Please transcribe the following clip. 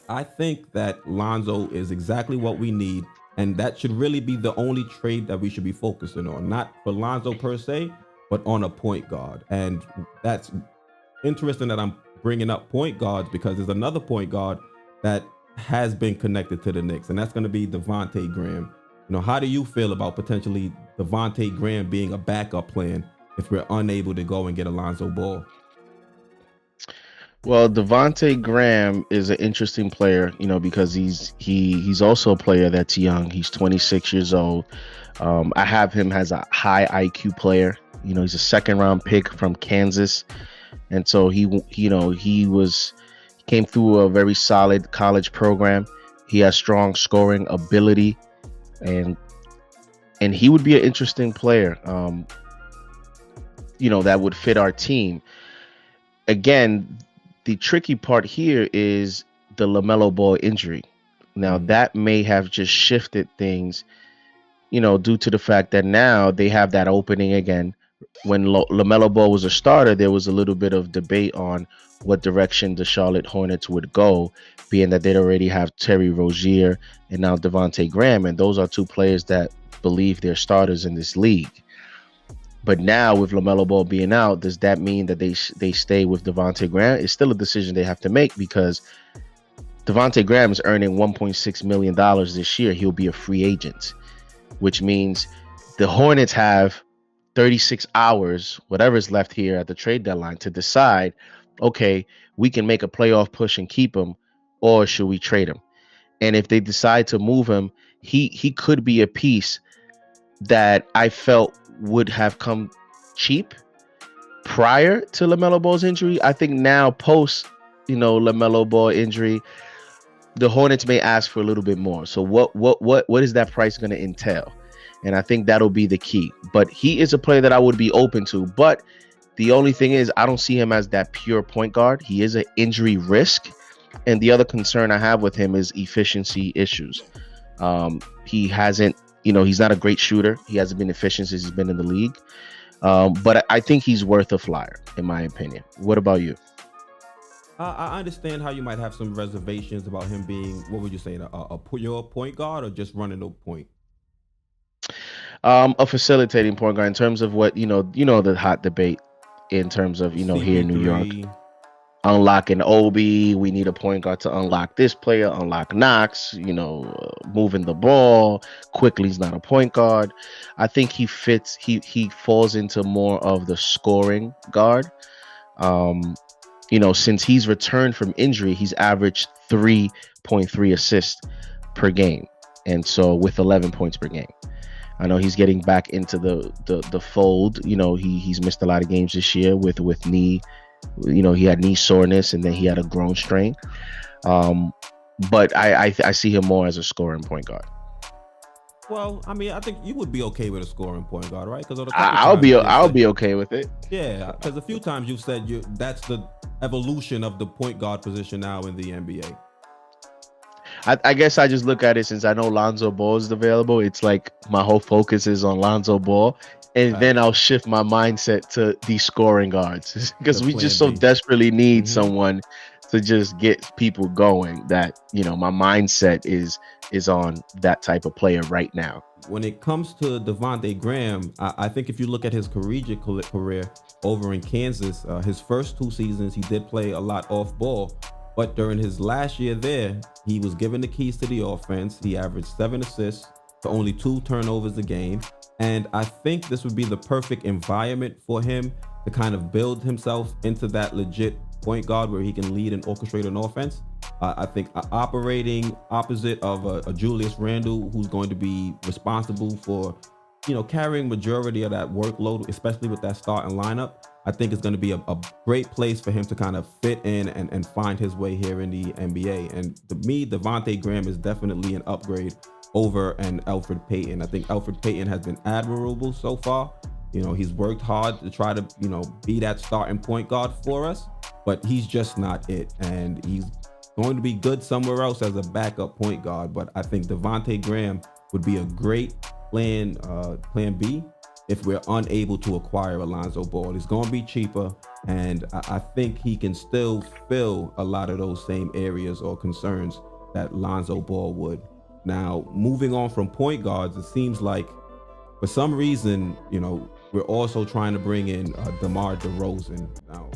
I think that Lonzo is exactly what we need, and that should really be the only trade that we should be focusing on, not for Lonzo per se, but on a point guard. And that's interesting that I'm bringing up point guards because there's another point guard that has been connected to the Knicks, and that's going to be Devonte Graham. How do you feel about potentially Devonte Graham being a backup plan if we're unable to go and get Alonzo Ball? Well, Devonte Graham is an interesting player, because he's also a player that's young. He's 26 years old. I have him as a high IQ player. He's a second round pick from Kansas, and so he came through a very solid college program. He has strong scoring ability, and he would be an interesting player. That would fit our team. Again, the tricky part here is the LaMelo Ball injury. Now, that may have just shifted things, due to the fact that now they have that opening again. When LaMelo Ball was a starter, there was a little bit of debate on what direction the Charlotte Hornets would go, being that they'd already have Terry Rozier and now Devonte Graham, and those are two players that believe they're starters in this league. But now with LaMelo Ball being out, does that mean that they stay with Devonte Graham? It's still a decision they have to make because Devonte Graham is earning $1.6 million this year. He'll be a free agent, which means the Hornets have 36 hours, whatever's left here at the trade deadline, to decide, okay, we can make a playoff push and keep him, or should we trade him? And if they decide to move him, he could be a piece that I felt would have come cheap prior to LaMelo Ball's injury. I think now post, LaMelo Ball injury, the Hornets may ask for a little bit more. So what is that price going to entail? And I think that'll be the key. But he is a player that I would be open to. But the only thing is, I don't see him as that pure point guard. He is an injury risk. And the other concern I have with him is efficiency issues. He hasn't, he's not a great shooter. He hasn't been efficient since he's been in the league. But I think he's worth a flyer, in my opinion. What about you? I understand how you might have some reservations about him being, what would you say, a pure point guard or just running the point? A facilitating point guard in terms of what, the hot debate in terms of, here in New York. CP3. Unlocking Obi, we need a point guard to unlock this player, unlock Knox, moving the ball. Quickly's not a point guard. I think he fits, he falls into more of the scoring guard. Since he's returned from injury, he's averaged 3.3 assists per game. And so with 11 points per game. I know he's getting back into the fold. He's missed a lot of games this year with knee. He had knee soreness and then he had a groin strain. But I see him more as a scoring point guard. Well, I mean, I think you would be okay with a scoring point guard, right? Because I'll be okay with it. Yeah, because a few times you've said that's the evolution of the point guard position now in the NBA. I guess I just look at it since I know Lonzo Ball is available. It's like my whole focus is on Lonzo Ball. And then I'll shift my mindset to these scoring guards because we just so desperately need someone to just get people going that, my mindset is on that type of player right now. When it comes to Devonte Graham, I think if you look at his collegiate career over in Kansas, his first 2 seasons, he did play a lot off ball. But during his last year there, he was given the keys to the offense. He averaged 7 assists to only 2 turnovers a game. And I think this would be the perfect environment for him to kind of build himself into that legit point guard where he can lead and orchestrate an offense. I think operating opposite of a Julius Randle, who's going to be responsible for, carrying majority of that workload, especially with that starting lineup. I think it's going to be a great place for him to kind of fit in and find his way here in the NBA. And to me, Devonte Graham is definitely an upgrade over an Elfrid Payton. I think Elfrid Payton has been admirable so far. He's worked hard to try to, be that starting point guard for us, but he's just not it. And he's going to be good somewhere else as a backup point guard. But I think Devonte Graham would be a great plan B if we're unable to acquire Alonzo Ball. It's going to be cheaper. And I think he can still fill a lot of those same areas or concerns that Lonzo Ball would. Now, moving on from point guards, it seems like for some reason, we're also trying to bring in DeMar DeRozan. Now,